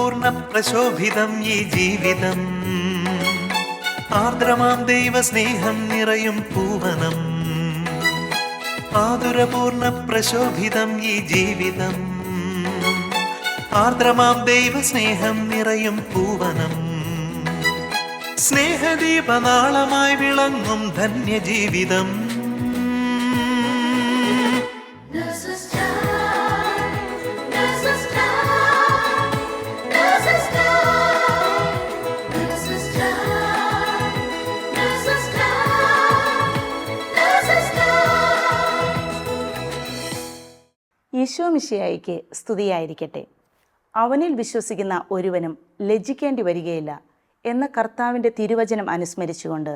മധുരപൂർണ പ്രശോഭിതം ഈ ജീവിതം, ആർദ്രമാം ദൈവസ്നേഹം നിറയും പൂവനം. മധുരപൂർണ പ്രശോഭിതം ഈ ജീവിതം, ആർദ്രമാം ദൈവസ്നേഹം നിറയും പൂവനം. സ്നേഹദീപനാളമായി വിളങ്ങും ധന്യജീവിതം. ഈശോ മിശിഹായിക്ക് സ്തുതിയായിരിക്കട്ടെ. അവനിൽ വിശ്വസിക്കുന്ന ഒരുവനും ലജ്ജിക്കേണ്ടി വരികയില്ല എന്ന കർത്താവിൻ്റെ തിരുവചനം അനുസ്മരിച്ചുകൊണ്ട്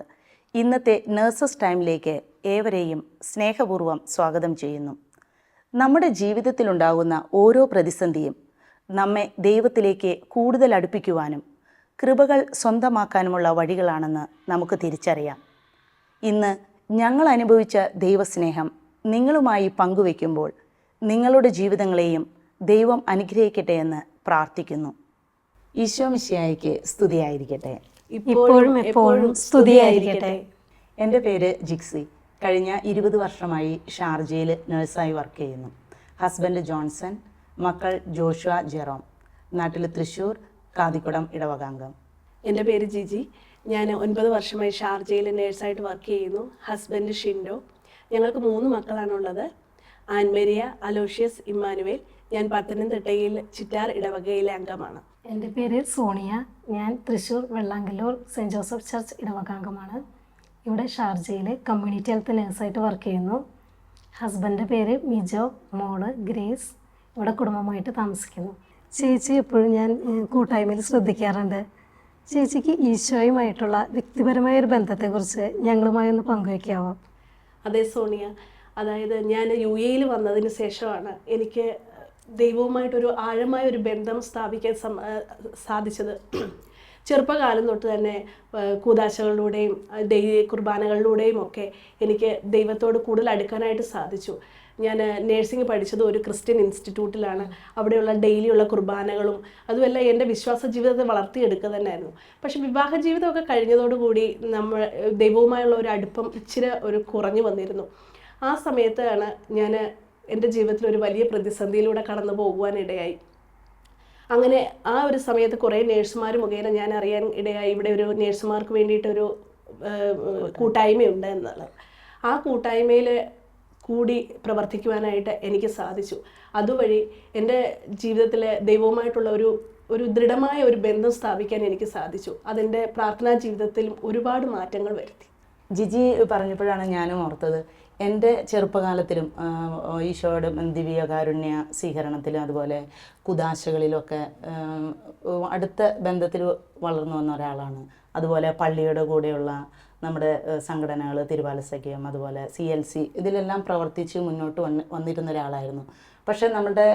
ഇന്നത്തെ നേഴ്സസ് ടൈമിലേക്ക് ഏവരെയും സ്നേഹപൂർവ്വം സ്വാഗതം ചെയ്യുന്നു. നമ്മുടെ ജീവിതത്തിലുണ്ടാകുന്ന ഓരോ പ്രതിസന്ധിയും നമ്മെ ദൈവത്തിലേക്ക് കൂടുതൽ അടുപ്പിക്കുവാനും കൃപകൾ സ്വന്തമാക്കാനുമുള്ള വഴികളാണെന്ന് നമുക്ക് തിരിച്ചറിയാം. ഇന്ന് ഞങ്ങൾ അനുഭവിച്ച ദൈവസ്നേഹം നിങ്ങളുമായി പങ്കുവയ്ക്കുമ്പോൾ നിങ്ങളുടെ ജീവിതങ്ങളെയും ദൈവം അനുഗ്രഹിക്കട്ടെ എന്ന് പ്രാർത്ഥിക്കുന്നു. ഈശോ മിശിഹായിക്ക് സ്തുതിയായിരിക്കട്ടെ. ഇപ്പോഴും എപ്പോഴും സ്തുതിയായിരിക്കട്ടെ. എൻ്റെ പേര് ജിക്സി. കഴിഞ്ഞ 20 വർഷമായി ഷാർജയിൽ നഴ്സായി വർക്ക് ചെയ്യുന്നു. ഹസ്ബൻഡ് ജോൺസൺ, മക്കൾ ജോഷുവ, ജെറോം. നാട്ടിൽ തൃശ്ശൂർ, കാതിക്കുടം ഇടവകാംഗം. എൻ്റെ പേര് ജിജി. ഞാൻ 9 വർഷമായി ഷാർജയിൽ നേഴ്സായിട്ട് വർക്ക് ചെയ്യുന്നു. ഹസ്ബൻഡ് ഷിൻഡോ. ഞങ്ങൾക്ക് 3 മക്കളാണുള്ളത്. Ann Maria, Aloysius, Emmanuel. ഞാൻ പത്തനംതിട്ടയിൽ ചിറ്റാർ ഇടവകയിലെ അംഗമാണ്. എൻ്റെ പേര് സോണിയ. ഞാൻ Thrissur Vellangallur Saint Joseph church ഇടവകാംഗമാണ്. ഇവിടെ ഷാർജയിൽ കമ്മ്യൂണിറ്റി ഹെൽത്ത് നേഴ്സായിട്ട് വർക്ക് ചെയ്യുന്നു. ഹസ്ബൻഡിൻ്റെ പേര് മിജോ, മോള് ഗ്രേസ്. ഇവിടെ കുടുംബമായിട്ട് താമസിക്കുന്നു. ചേച്ചി എപ്പോഴും ഞാൻ കൂട്ടായ്മയിൽ ശ്രദ്ധിക്കാറുണ്ട്. ചേച്ചിക്ക് ഈശോയുമായിട്ടുള്ള വ്യക്തിപരമായ ഒരു ബന്ധത്തെക്കുറിച്ച് ഞങ്ങളുമായി ഒന്ന് പങ്കുവയ്ക്കാവോ? അതേ സോണിയ, അതായത് ഞാൻ UAE വന്നതിന് ശേഷമാണ് എനിക്ക് ദൈവവുമായിട്ടൊരു ആഴമായ ഒരു ബന്ധം സ്ഥാപിക്കാൻ സാധിച്ചത്. ചെറുപ്പകാലം തൊട്ട് തന്നെ കൂദാശകളിലൂടെയും ഡെയിലി കുർബാനകളിലൂടെയും ഒക്കെ എനിക്ക് ദൈവത്തോട് കൂടുതൽ അടുക്കാനായിട്ട് സാധിച്ചു. ഞാൻ നേഴ്സിംഗ് പഠിച്ചത് ഒരു ക്രിസ്ത്യൻ ഇൻസ്റ്റിറ്റ്യൂട്ടിലാണ്. അവിടെയുള്ള ഡെയിലിയുള്ള കുർബാനകളും അതുമല്ല എൻ്റെ വിശ്വാസ ജീവിതത്തെ വളർത്തിയെടുക്കുക തന്നെയായിരുന്നു. പക്ഷെ വിവാഹ ജീവിതമൊക്കെ കഴിഞ്ഞതോടുകൂടി നമ്മൾ ദൈവവുമായുള്ള ഒരു അടുപ്പം ഇച്ചിരി ഒരു കുറഞ്ഞു വന്നിരുന്നു. ആ സമയത്താണ് ഞാൻ എൻ്റെ ജീവിതത്തിൽ ഒരു വലിയ പ്രതിസന്ധിയിലൂടെ കടന്നു പോകുവാനിടയായി. അങ്ങനെ ആ ഒരു സമയത്ത് കുറേ നേഴ്സുമാർ മുഖേന ഞാൻ അറിയാൻ ഇടയായി ഇവിടെ ഒരു നേഴ്സുമാർക്ക് വേണ്ടിയിട്ടൊരു കൂട്ടായ്മയുണ്ട് എന്നുള്ളത്. ആ കൂട്ടായ്മയിൽ കൂടി പ്രവർത്തിക്കുവാനായിട്ട് എനിക്ക് സാധിച്ചു. അതുവഴി എൻ്റെ ജീവിതത്തിൽ ദൈവവുമായിട്ടുള്ള ഒരു ദൃഢമായ ഒരു ബന്ധം സ്ഥാപിക്കാൻ എനിക്ക് സാധിച്ചു. അതെൻ്റെ പ്രാർത്ഥനാ ജീവിതത്തിലും ഒരുപാട് മാറ്റങ്ങൾ വരുത്തി. ജിജി പറഞ്ഞപ്പോഴാണ് ഞാനും ഓർത്തത്. എൻ്റെ ചെറുപ്പകാലത്തിലും ഈശോയുടെ ദിവ്യകാരുണ്യ സ്വീകരണത്തിലും അതുപോലെ കുദാശകളിലൊക്കെ അടുത്ത ബന്ധത്തിൽ വളർന്നു വന്ന ഒരാളാണ്. അതുപോലെ പള്ളിയുടെ കൂടെയുള്ള നമ്മുടെ സംഘടനകൾ, തിരുവാലസഖ്യം, അതുപോലെ CLC, ഇതിലെല്ലാം പ്രവർത്തിച്ച് മുന്നോട്ട് വന്നിരുന്ന ഒരാളായിരുന്നു. പക്ഷേ നമ്മുടെ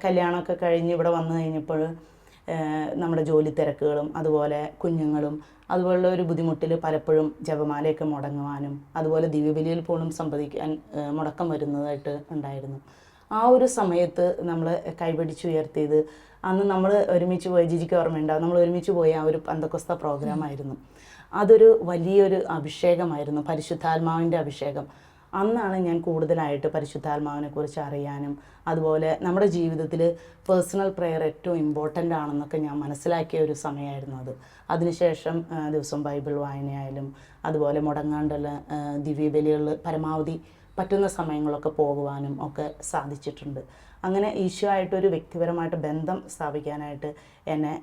കല്യാണമൊക്കെ കഴിഞ്ഞ് ഇവിടെ വന്നു കഴിഞ്ഞപ്പോൾ നമ്മുടെ ജോലി തിരക്കുകളും അതുപോലെ കുഞ്ഞുങ്ങളും അതുപോലുള്ള ഒരു ബുദ്ധിമുട്ടിൽ പലപ്പോഴും ജപമാലയൊക്കെ മുടങ്ങുവാനും അതുപോലെ ദിവ്യബലിയിൽ പോലും സംഭവിക്കാൻ മുടക്കം വരുന്നതായിട്ട് ഉണ്ടായിരുന്നു. ആ ഒരു സമയത്ത് നമ്മൾ കൈപിടിച്ചുയർത്തിയത് അന്ന് നമ്മൾ ഒരുമിച്ച് പോയ, ജിജിക്ക് ഓർമ്മയുണ്ടാവും, നമ്മൾ ഒരുമിച്ച് പോയ ആ ഒരു പന്തക്കൊസ്ത പ്രോഗ്രാമായിരുന്നു. അതൊരു വലിയൊരു അഭിഷേകമായിരുന്നു, പരിശുദ്ധാത്മാവിൻ്റെ അഭിഷേകം. അന്നാണ് ഞാൻ കൂടുതലായിട്ട് പരിശുദ്ധാത്മാവിനെ കുറിച്ച് അറിയാനും അതുപോലെ നമ്മുടെ ജീവിതത്തിൽ പേഴ്സണൽ പ്രെയർ ഏറ്റവും ഇമ്പോർട്ടൻ്റ് ആണെന്നൊക്കെ ഞാൻ മനസ്സിലാക്കിയ ഒരു സമയമായിരുന്നു അത്. അതിനുശേഷം ദിവസം ബൈബിൾ വായനയായാലും അതുപോലെ മുടങ്ങാണ്ടുള്ള ദിവ്യബലികളിൽ പരമാവധി പറ്റുന്ന സമയങ്ങളൊക്കെ പോകുവാനും ഒക്കെ സാധിച്ചിട്ടുണ്ട്. അങ്ങനെ ഈശോ ആയിട്ടൊരു വ്യക്തിപരമായിട്ട് ബന്ധം സ്ഥാപിക്കാനായിട്ട് എന്നെ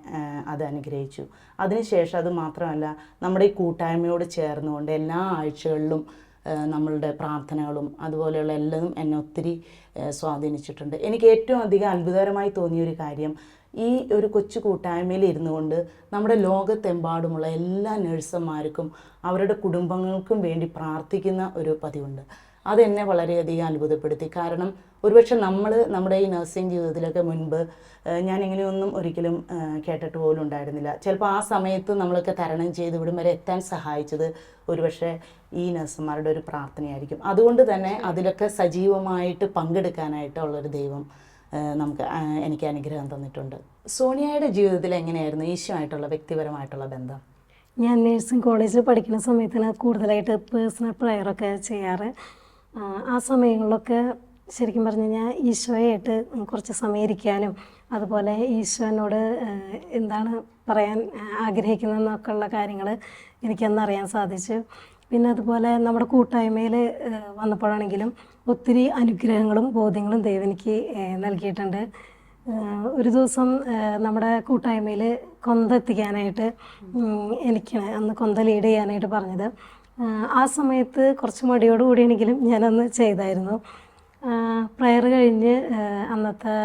അത് അനുഗ്രഹിച്ചു. അതിനുശേഷം അത് മാത്രമല്ല, നമ്മുടെ ഈ കൂട്ടായ്മയോട് ചേർന്നുകൊണ്ട് എല്ലാ ആഴ്ചകളിലും നമ്മളുടെ പ്രാർത്ഥനകളും അതുപോലെയുള്ള എല്ലാം എന്നെ ഒത്തിരി സ്വാധീനിച്ചിട്ടുണ്ട്. എനിക്ക് ഏറ്റവും അധികം അത്ഭുതകരമായി തോന്നിയൊരു കാര്യം, ഈ ഒരു കൊച്ചു കൂട്ടായ്മയിൽ ഇരുന്നു കൊണ്ട് നമ്മുടെ ലോകത്തെമ്പാടുമുള്ള എല്ലാ നഴ്സുമാർക്കും അവരുടെ കുടുംബങ്ങൾക്കും വേണ്ടി പ്രാർത്ഥിക്കുന്ന ഒരു പതിവുണ്ട്. അതെന്നെ വളരെയധികം അത്ഭുതപ്പെടുത്തി. കാരണം ഒരുപക്ഷെ നമ്മുടെ ഈ നഴ്സിംഗ് ജീവിതത്തിലൊക്കെ മുൻപ് ഞാൻ ഇങ്ങനെയൊന്നും ഒരിക്കലും കേട്ടിട്ട് പോലും ഉണ്ടായിരുന്നില്ല. ചിലപ്പോൾ ആ സമയത്ത് നമ്മളൊക്കെ തരണം ചെയ്ത് ഇവിടം വരെ എത്താൻ സഹായിച്ചത് ഒരുപക്ഷെ ഈ നഴ്സുമാരുടെ ഒരു പ്രാർത്ഥനയായിരിക്കും. അതുകൊണ്ട് തന്നെ അതിലൊക്കെ സജീവമായിട്ട് പങ്കെടുക്കാനായിട്ടുള്ളൊരു ദൈവം എനിക്ക് അനുഗ്രഹം തന്നിട്ടുണ്ട്. സോണിയയുടെ ജീവിതത്തിൽ എങ്ങനെയായിരുന്നു ഈശോയായിട്ടുള്ള വ്യക്തിപരമായിട്ടുള്ള ബന്ധം? ഞാൻ നേഴ്സിംഗ് കോളേജിൽ പഠിക്കുന്ന സമയത്താണ് കൂടുതലായിട്ട് പേഴ്സണൽ പ്രയറൊക്കെ ചെയ്യാറ്. ആ സമയങ്ങളിലൊക്കെ ശരിക്കും പറഞ്ഞു കഴിഞ്ഞാൽ ഈശോയായിട്ട് കുറച്ച് സമയം ഇരിക്കാനും അതുപോലെ ഈശോനോട് എന്താണ് പറയാൻ ആഗ്രഹിക്കുന്നതെന്നൊക്കെ ഉള്ള കാര്യങ്ങൾ എനിക്കന്ന് അറിയാൻ സാധിച്ചു. പിന്നെ അതുപോലെ നമ്മുടെ കൂട്ടായ്മയിൽ വന്നപ്പോഴാണെങ്കിലും ഒത്തിരി അനുഗ്രഹങ്ങളും ബോധ്യങ്ങളും ദൈവം എനിക്ക് നൽകിയിട്ടുണ്ട്. ഒരു ദിവസം നമ്മുടെ കൂട്ടായ്മയിൽ കൊന്ത എത്തിക്കാനായിട്ട് എനിക്കാണ് അന്ന് കൊന്ത ലീഡ് ചെയ്യാനായിട്ട് പറഞ്ഞത്. ആ സമയത്ത് കുറച്ച് മടിയോടുകൂടിയാണെങ്കിലും ഞാനന്ന് ചെയ്തായിരുന്നു. പ്രയർ കഴിഞ്ഞ് അന്നത്തെ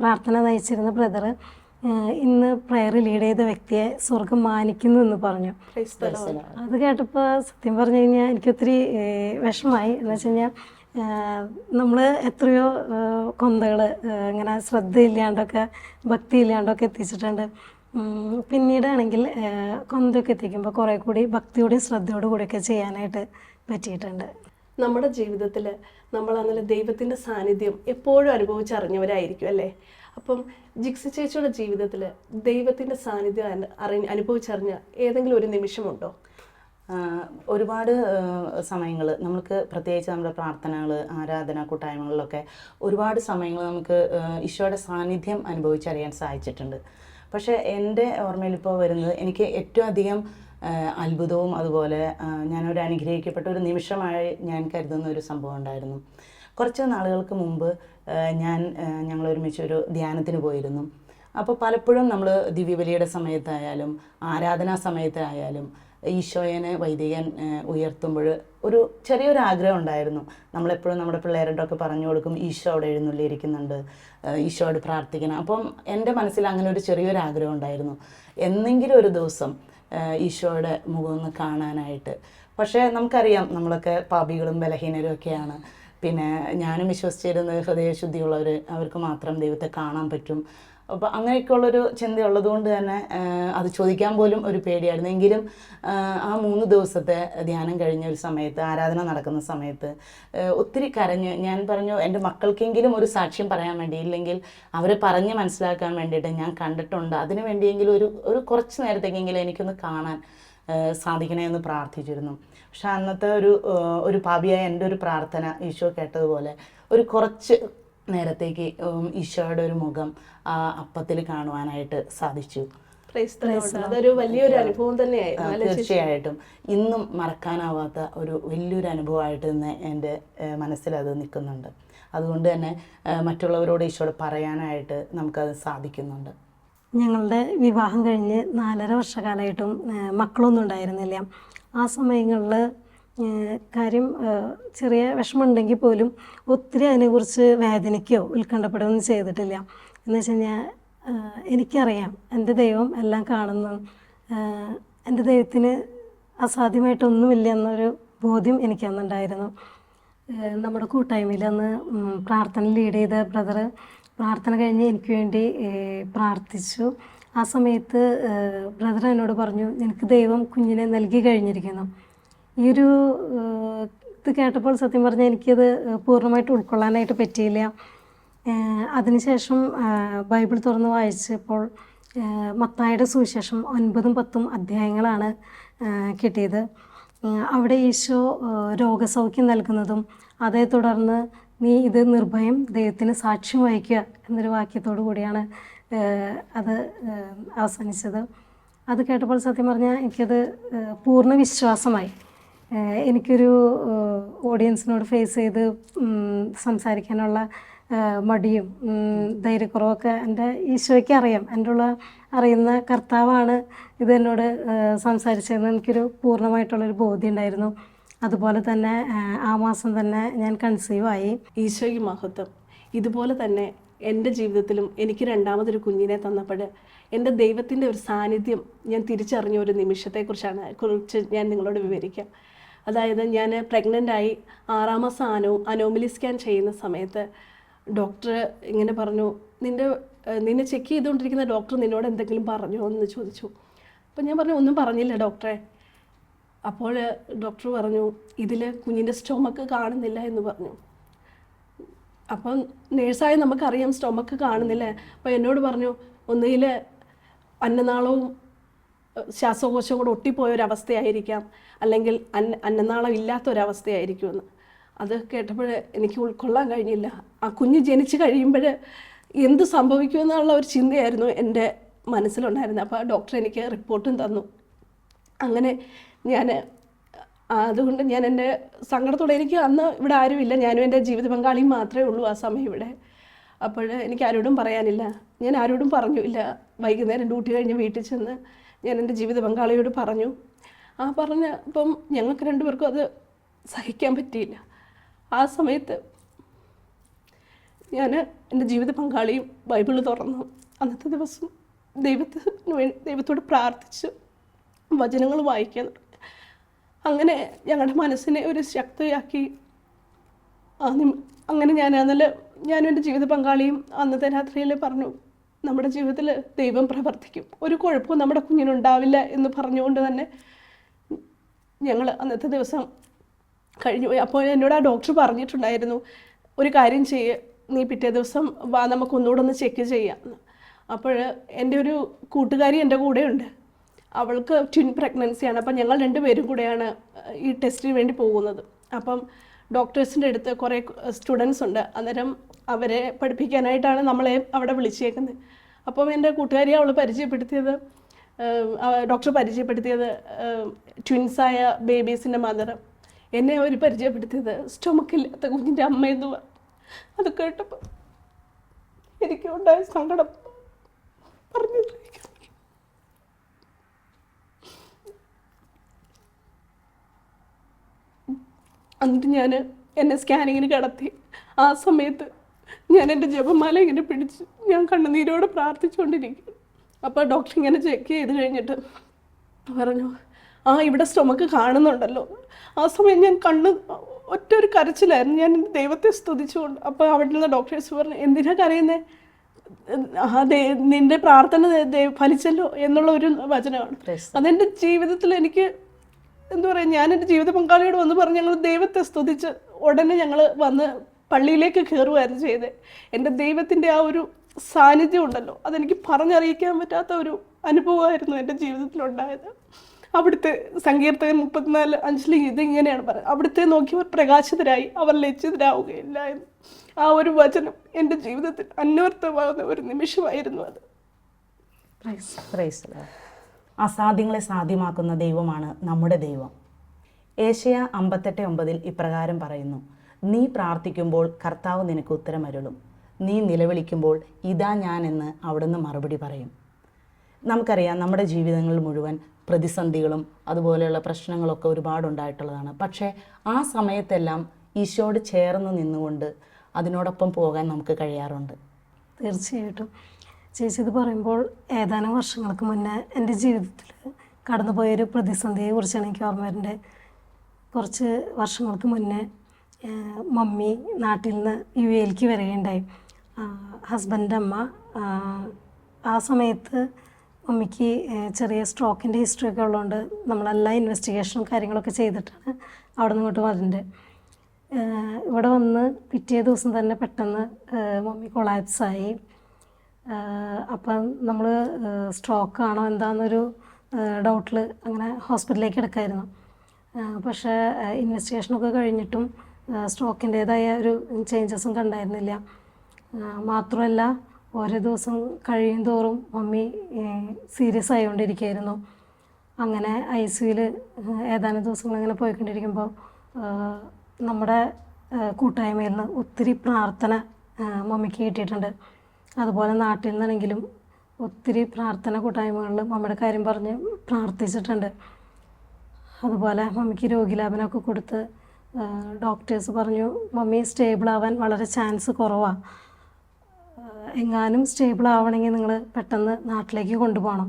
പ്രാർത്ഥന നയിച്ചിരുന്ന ബ്രദർ ഇന്ന് പ്രയർ ലീഡ് ചെയ്ത വ്യക്തിയെ സ്വർഗം മാനിക്കുന്നു എന്ന് പറഞ്ഞു. അത് കേട്ടപ്പോൾ സത്യം പറഞ്ഞു കഴിഞ്ഞാൽ എനിക്കൊത്തിരി വിഷമമായി. എന്ന് വെച്ച് കഴിഞ്ഞാൽ നമ്മൾ എത്രയോ കൊന്തകൾ ഇങ്ങനെ ശ്രദ്ധയില്ലാണ്ടൊക്കെ ഭക്തിയില്ലാണ്ടൊക്കെ എത്തിച്ചിട്ടുണ്ട്. പിന്നീടാണെങ്കിൽ കൊന്തയൊക്കെ എത്തിക്കുമ്പോൾ കുറേ കൂടി ഭക്തിയോടെയും ശ്രദ്ധയോടു കൂടിയൊക്കെ ചെയ്യാനായിട്ട് പറ്റിയിട്ടുണ്ട്. നമ്മുടെ ജീവിതത്തിൽ നമ്മൾ അങ്ങനെ ദൈവത്തിൻ്റെ സാന്നിധ്യം എപ്പോഴും അനുഭവിച്ചറിഞ്ഞവരായിരിക്കും അല്ലേ? അപ്പം ജിക്സി ചേച്ചിയുടെ ജീവിതത്തിൽ ദൈവത്തിൻ്റെ സാന്നിധ്യം അനുഭവിച്ചറിഞ്ഞ ഏതെങ്കിലും ഒരു നിമിഷമുണ്ടോ? ഒരുപാട് സമയങ്ങൾ നമുക്ക് പ്രത്യേകിച്ച് നമ്മുടെ പ്രാർത്ഥനകൾ, ആരാധന കൂട്ടായ്മകളിലൊക്കെ ഒരുപാട് സമയങ്ങൾ നമുക്ക് ഈശോയുടെ സാന്നിധ്യം അനുഭവിച്ചറിയാൻ സാധിച്ചിട്ടുണ്ട്. പക്ഷേ എൻ്റെ ഓർമ്മയിലിപ്പോൾ വരുന്നത് എനിക്ക് ഏറ്റവും അധികം അത്ഭുതവും അതുപോലെ ഞാനൊരു അനുഗ്രഹിക്കപ്പെട്ട ഒരു നിമിഷമായി ഞാൻ കരുതുന്ന ഒരു സംഭവം ഉണ്ടായിരുന്നു. കുറച്ച് നാളുകൾക്ക് മുമ്പ് ഞങ്ങൾ ഒരുമിച്ചൊരു ധ്യാനത്തിന് പോയിരുന്നു. അപ്പോൾ പലപ്പോഴും നമ്മൾ ദിവ്യബലിയുടെ സമയത്തായാലും ആരാധനാ സമയത്തായാലും ഈശോയനെ വൈദികൻ ഉയർത്തുമ്പോൾ ഒരു ചെറിയൊരു ആഗ്രഹം ഉണ്ടായിരുന്നു. നമ്മളെപ്പോഴും നമ്മുടെ പിള്ളേരോടൊക്കെ പറഞ്ഞു കൊടുക്കും, ഈശോ അവിടെ എഴുന്നള്ളിയിരിക്കുന്നുണ്ട്, ഈശോയോട് പ്രാർത്ഥിക്കണം. അപ്പം എൻ്റെ മനസ്സിൽ അങ്ങനെ ഒരു ചെറിയൊരു ആഗ്രഹം ഉണ്ടായിരുന്നു, എന്നെങ്കിലും ഒരു ദിവസം ഈശോയുടെ മുഖം ഒന്ന് കാണാനായിട്ട്. പക്ഷേ നമുക്കറിയാം നമ്മളൊക്കെ പാപികളും ബലഹീനരും ഒക്കെയാണ്. പിന്നെ ഞാനും വിശ്വസിച്ചിരുന്നത് ഹൃദയശുദ്ധിയുള്ളവർ, അവർക്ക് മാത്രം ദൈവത്തെ കാണാൻ പറ്റും. അപ്പോൾ അങ്ങനെയൊക്കെയുള്ളൊരു ചിന്തയുള്ളത് കൊണ്ട് തന്നെ അത് ചോദിക്കാൻ പോലും ഒരു പേടിയായിരുന്നു. എങ്കിലും ആ 3 ദിവസത്തെ ധ്യാനം കഴിഞ്ഞ ഒരു സമയത്ത്, ആരാധന നടക്കുന്ന സമയത്ത് ഒത്തിരി കരഞ്ഞ് ഞാൻ പറഞ്ഞു, എൻ്റെ മക്കൾക്കെങ്കിലും ഒരു സാക്ഷ്യം പറയാൻ വേണ്ടി, ഇല്ലെങ്കിൽ അവരെ പറഞ്ഞ് മനസ്സിലാക്കാൻ വേണ്ടിയിട്ട് ഞാൻ കണ്ടിട്ടുണ്ട്, അതിനു വേണ്ടിയെങ്കിലും ഒരു കുറച്ച് നേരത്തേക്കെങ്കിലും എനിക്കൊന്ന് കാണാൻ സാധിക്കണേ എന്ന് പ്രാർത്ഥിച്ചിരുന്നു. പക്ഷെ അന്നത്തെ ഒരു പാപിയായ എൻ്റെ ഒരു പ്രാർത്ഥന ഈശോ കേട്ടതുപോലെ ഒരു കുറച്ച് നേരത്തേക്ക് ഈശോയുടെ ഒരു മുഖം ആ അപ്പത്തിൽ കാണുവാനായിട്ട് സാധിച്ചു. അതൊരു വലിയൊരു അനുഭവം തന്നെയായിരുന്നു. തീർച്ചയായിട്ടും ഇന്നും മറക്കാനാവാത്ത ഒരു വലിയൊരു അനുഭവമായിട്ട് തന്നെ എൻ്റെ മനസ്സിൽ അത് നിൽക്കുന്നുണ്ട്. അതുകൊണ്ട് തന്നെ മറ്റുള്ളവരോട് ഈശോയോട് പറയാനായിട്ട് നമുക്കത് സാധിക്കുന്നുണ്ട്. ഞങ്ങളുടെ വിവാഹം കഴിഞ്ഞ് 4.5 വർഷക്കാലമായിട്ടും മക്കളൊന്നും ഉണ്ടായിരുന്നില്ല. ആ സമയങ്ങളിൽ കാര്യം ചെറിയ വിഷമമുണ്ടെങ്കിൽ പോലും ഒത്തിരി അതിനെക്കുറിച്ച് വേദനിക്കുകയോ ഉത്കണ്ഠപ്പെടുകയൊന്നും ചെയ്തിട്ടില്ല. എന്ന് വെച്ച് കഴിഞ്ഞാൽ എനിക്കറിയാം എൻ്റെ ദൈവം എല്ലാം കാണുന്നു, എൻ്റെ ദൈവത്തിന് അസാധ്യമായിട്ടൊന്നുമില്ല എന്നൊരു ബോധ്യം എനിക്കന്നുണ്ടായിരുന്നു. നമ്മുടെ കൂട്ടായ്മയിൽ അന്ന് പ്രാർത്ഥന ലീഡ് ചെയ്ത ബ്രദർ പ്രാർത്ഥന കഴിഞ്ഞ് എനിക്ക് വേണ്ടി പ്രാർത്ഥിച്ചു. ആ സമയത്ത് ബ്രദർ എന്നോട് പറഞ്ഞു, നിനക്ക് ദൈവം കുഞ്ഞിനെ നൽകി കഴിഞ്ഞിരിക്കുന്നു. ഈ ഒരു ഇത് കേട്ടപ്പോൾ സത്യം പറഞ്ഞാൽ എനിക്കത് പൂർണ്ണമായിട്ട് ഉൾക്കൊള്ളാനായിട്ട് പറ്റിയില്ല. അതിനുശേഷം ബൈബിൾ തുറന്ന് വായിച്ചപ്പോൾ മത്തായിയുടെ സുവിശേഷം 9ഉം 10ഉം അധ്യായങ്ങളാണ് കിട്ടിയത്. അവിടെ ഈശോ രോഗസൗഖ്യം നൽകുന്നതും അതേ തുടർന്ന് നീ ഇത് നിർഭയം ദൈവത്തിന് സാക്ഷ്യം വഹിക്കുക എന്നൊരു വാക്യത്തോടു കൂടിയാണ് അത് അവസാനിച്ചത്. അത് കേട്ടപ്പോൾ സത്യം പറഞ്ഞാൽ എനിക്കത് പൂർണ്ണ വിശ്വാസമായി. എനിക്കൊരു ഓഡിയൻസിനോട് ഫേസ് ചെയ്ത് സംസാരിക്കാനുള്ള മടിയും ധൈര്യക്കുറവൊക്കെ എൻ്റെ ഈശോയ്ക്ക് അറിയാം. എൻ്റെ അറിയുന്ന കർത്താവാണ് ഇത് എന്നോട് സംസാരിച്ചതെന്ന് എനിക്കൊരു പൂർണ്ണമായിട്ടുള്ളൊരു ബോധ്യം ഉണ്ടായിരുന്നു. അതുപോലെ തന്നെ ആ മാസം തന്നെ ഞാൻ കൺസീവായി. ഈശോയ്ക്ക് മഹത്വം. ഇതുപോലെ തന്നെ എൻ്റെ ജീവിതത്തിലും എനിക്ക് രണ്ടാമതൊരു കുഞ്ഞിനെ തന്നപ്പോൾ എൻ്റെ ദൈവത്തിൻ്റെ ഒരു സാന്നിധ്യം ഞാൻ തിരിച്ചറിഞ്ഞ ഒരു നിമിഷത്തെക്കുറിച്ച് ഞാൻ നിങ്ങളോട് വിവരിക്കാം. അതായത് ഞാൻ പ്രഗ്നൻ്റായി 6-ാം മാസം അനോമലി സ്കാൻ ചെയ്യുന്ന സമയത്ത് ഡോക്ടർ ഇങ്ങനെ പറഞ്ഞു, നിന്നെ ചെക്ക് ചെയ്തുകൊണ്ടിരിക്കുന്ന ഡോക്ടർ നിന്നോട് എന്തെങ്കിലും പറഞ്ഞോ എന്ന് ചോദിച്ചു. അപ്പോൾ ഞാൻ പറഞ്ഞു, ഒന്നും പറഞ്ഞില്ല ഡോക്ടറെ. അപ്പോൾ ഡോക്ടർ പറഞ്ഞു, ഇതിൽ കുഞ്ഞിൻ്റെ സ്റ്റൊമക്ക് കാണുന്നില്ല എന്ന് പറഞ്ഞു. അപ്പം നേഴ്സായി നമുക്കറിയാം സ്റ്റൊമക്ക് കാണുന്നില്ല. അപ്പോൾ എന്നോട് പറഞ്ഞു, ഒന്നുകിൽ അന്നനാളവും ശ്വാസകോശവും കൂടെ ഒട്ടിപ്പോയൊരവസ്ഥയായിരിക്കാം, അല്ലെങ്കിൽ അന്നനാളം ഇല്ലാത്തൊരവസ്ഥയായിരിക്കുമെന്ന്. അത് കേട്ടപ്പോൾ എനിക്ക് ഉൾക്കൊള്ളാൻ കഴിഞ്ഞില്ല. ആ കുഞ്ഞ് ജനിച്ച് കഴിയുമ്പോൾ എന്ത് സംഭവിക്കുമെന്നുള്ള ഒരു ചിന്തയായിരുന്നു എൻ്റെ മനസ്സിലുണ്ടായിരുന്നത്. അപ്പോൾ ഡോക്ടർ എനിക്ക് റിപ്പോർട്ടും തന്നു. അങ്ങനെ ഞാൻ അതുകൊണ്ട് ഞാൻ എൻ്റെ സങ്കടത്തോടെ, എനിക്ക് അന്ന് ഇവിടെ ആരുമില്ല, ഞാനും എൻ്റെ ജീവിത പങ്കാളിയും മാത്രമേ ഉള്ളൂ ആ സമയം ഇവിടെ. അപ്പോൾ എനിക്ക് ആരോടും പറയാനില്ല, ഞാൻ ആരോടും പറഞ്ഞില്ല. വൈകുന്നേരം ഡ്യൂട്ടി കഴിഞ്ഞ് വീട്ടിൽ ചെന്ന് ഞാൻ എൻ്റെ ജീവിത പങ്കാളിയോട് പറഞ്ഞു. അപ്പം ഞങ്ങൾക്ക് രണ്ടുപേർക്കും അത് സഹിക്കാൻ പറ്റിയില്ല. ആ സമയത്ത് ഞാൻ എൻ്റെ ജീവിത പങ്കാളിയും ബൈബിള് തുറന്നു അന്നത്തെ ദിവസം ദൈവത്തോട് പ്രാർത്ഥിച്ച് വചനങ്ങൾ വായിക്കാൻ തുടങ്ങി. അങ്ങനെ ഞങ്ങളുടെ മനസ്സിനെ ഒരു ശക്തിയാക്കി. അങ്ങനെ ഞാനും എൻ്റെ ജീവിത പങ്കാളിയും അന്നത്തെ രാത്രിയിൽ പറഞ്ഞു, നമ്മുടെ ജീവിതത്തിൽ ദൈവം പ്രവർത്തിക്കും, ഒരു കുഴപ്പവും നമ്മുടെ കുഞ്ഞിനുണ്ടാവില്ല എന്ന് പറഞ്ഞുകൊണ്ട് തന്നെ ഞങ്ങൾ അന്നത്തെ ദിവസം കഴിഞ്ഞു പോയി. അപ്പോൾ എന്നോട് ആ ഡോക്ടർ പറഞ്ഞിട്ടുണ്ടായിരുന്നു, ഒരു കാര്യം ചെയ്യ്, നീ പിറ്റേ ദിവസം വാ, നമുക്കൊന്നുകൂടെ ഒന്ന് ചെക്ക് ചെയ്യാം. അപ്പോൾ എൻ്റെ ഒരു കൂട്ടുകാരി എൻ്റെ കൂടെയുണ്ട്, അവൾക്ക് ട്വിൻ പ്രഗ്നൻസിയാണ്. അപ്പം ഞങ്ങൾ രണ്ടുപേരും കൂടെയാണ് ഈ ടെസ്റ്റിന് വേണ്ടി പോകുന്നത്. അപ്പം ഡോക്ടേഴ്സിൻ്റെ അടുത്ത് കുറേ സ്റ്റുഡൻസ് ഉണ്ട്, അന്നേരം അവരെ പഠിപ്പിക്കാനായിട്ടാണ് നമ്മളെ അവിടെ വിളിച്ചേക്കുന്നത്. അപ്പം എൻ്റെ കൂട്ടുകാരി ഡോക്ടർ പരിചയപ്പെടുത്തിയത് ട്വിൻസായ ബേബീസിൻ്റെ മദർ. എന്നെ അവർ പരിചയപ്പെടുത്തിയത് സ്റ്റൊമക്കില്ലാത്ത കുഞ്ഞിൻ്റെ അമ്മയെന്ന് പറഞ്ഞു. അത് കേട്ടപ്പോൾ എനിക്ക് ഉണ്ടായ സങ്കടം പറഞ്ഞു. എന്നിട്ട് എന്നെ സ്കാനിങ്ങിന് കിടത്തി. ആ സമയത്ത് ഞാൻ എൻ്റെ ജപമാല ഇങ്ങനെ പിടിച്ച് ഞാൻ കണ്ണുനീരോടെ പ്രാർത്ഥിച്ചുകൊണ്ടിരിക്കും. അപ്പോൾ ഡോക്ടർ ഇങ്ങനെ ചെക്ക് ചെയ്ത് കഴിഞ്ഞിട്ട് പറഞ്ഞു, ഇവിടെ സ്റ്റൊമക്ക് കാണുന്നുണ്ടല്ലോ. ആ സമയം ഞാൻ ഒറ്റൊരു കരച്ചിലായിരുന്നു, ഞാൻ ദൈവത്തെ സ്തുതിച്ചുകൊണ്ട്. അപ്പോൾ അവിടെ നിന്ന് ഡോക്ടേഴ്സ് പറഞ്ഞു, എന്തിനാ കരയുന്നേ, നിൻ്റെ പ്രാർത്ഥന ഫലിച്ചല്ലോ എന്നുള്ള ഒരു വചനമാണ്. അതെൻ്റെ ജീവിതത്തിൽ എനിക്ക് എന്താ പറയുക, ഞാൻ എൻ്റെ ജീവിത പങ്കാളിയോട് വന്ന് പറഞ്ഞ് ഞങ്ങൾ ദൈവത്തെ സ്തുതിച്ച് ഉടനെ ഞങ്ങൾ വന്ന് പള്ളിയിലേക്ക് കയറുമായിരുന്നു ചെയ്തത്. എൻ്റെ ദൈവത്തിൻ്റെ ആ ഒരു സാന്നിധ്യം ഉണ്ടല്ലോ, അതെനിക്ക് പറഞ്ഞറിയിക്കാൻ പറ്റാത്ത ഒരു അനുഭവമായിരുന്നു എൻ്റെ ജീവിതത്തിലുണ്ടായത്. അവിടുത്തെ സങ്കീർത്തകൻ 34:5 ഇതിങ്ങനെയാണ് പറയുന്നത്, അവിടുത്തെ നോക്കിയവർ പ്രകാശിതരായി അവർ ലജ്ജിതരാവുകയില്ല എന്ന്. ആ ഒരു വചനം എൻ്റെ ജീവിതത്തിൽ അന്വർത്ഥമാകുന്ന ഒരു നിമിഷമായിരുന്നു അത്. അസാധ്യങ്ങളെ സാധ്യമാക്കുന്ന ദൈവമാണ് നമ്മുടെ ദൈവം. ഏശയ്യ 58:9 ഇപ്രകാരം പറയുന്നു, നീ പ്രാർത്ഥിക്കുമ്പോൾ കർത്താവ് നിനക്ക് ഉത്തരമരുളും, നീ നിലവിളിക്കുമ്പോൾ ഇതാ ഞാൻ എന്ന് അവിടുന്ന് മറുപടി പറയും. നമുക്കറിയാം, നമ്മുടെ ജീവിതങ്ങളിൽ മുഴുവൻ പ്രതിസന്ധികളും അതുപോലെയുള്ള പ്രശ്നങ്ങളൊക്കെ ഒരുപാടുണ്ടായിട്ടുള്ളതാണ്. പക്ഷേ ആ സമയത്തെല്ലാം ഈശോയോട് ചേർന്ന് നിന്നുകൊണ്ട് അതിനോടൊപ്പം പോകാൻ നമുക്ക് കഴിയാറുണ്ട്. തീർച്ചയായിട്ടും ചേച്ചി ഇത് പറയുമ്പോൾ ഏതാനും വർഷങ്ങൾക്ക് മുന്നേ എൻ്റെ ജീവിതത്തിൽ കടന്നുപോയൊരു പ്രതിസന്ധിയെക്കുറിച്ചാണ് എനിക്ക് ഓർമ്മ വരുന്നത്. കുറച്ച് വർഷങ്ങൾക്ക് മുന്നേ മമ്മി നാട്ടിൽ നിന്ന് യുഎയിലേക്ക് വരികയുണ്ടായി. ഹസ്ബൻഡിൻ്റെ അമ്മ. ആ സമയത്ത് മമ്മിക്ക് ചെറിയ സ്ട്രോക്കിൻ്റെ ഹിസ്റ്ററി ഒക്കെ ഉള്ളതുകൊണ്ട് നമ്മളെല്ലാ ഇൻവെസ്റ്റിഗേഷനും കാര്യങ്ങളൊക്കെ ചെയ്തിട്ടാണ് അവിടെ നിന്ന് ഇങ്ങോട്ട് വരുന്നത്. ഇവിടെ വന്ന് പിറ്റേ ദിവസം തന്നെ പെട്ടെന്ന് മമ്മി കൊളാപ്സായി. അപ്പം നമ്മൾ സ്ട്രോക്കാണോ എന്താണെന്നൊരു ഡൗട്ടിൽ അങ്ങനെ ഹോസ്പിറ്റലിലേക്ക് കിടക്കായിരുന്നു. പക്ഷേ ഇൻവെസ്റ്റിഗേഷനൊക്കെ കഴിഞ്ഞിട്ടും സ്ട്രോക്കിൻ്റേതായ ഒരു ചേഞ്ചസും കണ്ടായിരുന്നില്ല. മാത്രമല്ല ഓരോ ദിവസം കഴിയും തോറും മമ്മി സീരിയസ് ആയിക്കൊണ്ടിരിക്കുകയായിരുന്നു. അങ്ങനെ ICUവിൽ ഏതാനും ദിവസങ്ങൾ അങ്ങനെ പോയിക്കൊണ്ടിരിക്കുമ്പോൾ നമ്മുടെ കൂട്ടായ്മയിൽ നിന്ന് ഒത്തിരി പ്രാർത്ഥന മമ്മിക്ക് കിട്ടിയിട്ടുണ്ട്. അതുപോലെ നാട്ടിൽ നിന്നാണെങ്കിലും ഒത്തിരി പ്രാർത്ഥന കൂട്ടായ്മകളിൽ മമ്മിയുടെ കാര്യം പറഞ്ഞ് പ്രാർത്ഥിച്ചിട്ടുണ്ട്. അതുപോലെ മമ്മിക്ക് രോഗിലാഭനമൊക്കെ കൊടുത്ത് ഡോക്ടേഴ്സ് പറഞ്ഞു, മമ്മി സ്റ്റേബിൾ ആവാൻ വളരെ ചാൻസ് കുറവാണ്, എങ്ങാനും സ്റ്റേബിൾ ആവണമെങ്കിൽ നിങ്ങൾ പെട്ടെന്ന് നാട്ടിലേക്ക് കൊണ്ടുപോകണം.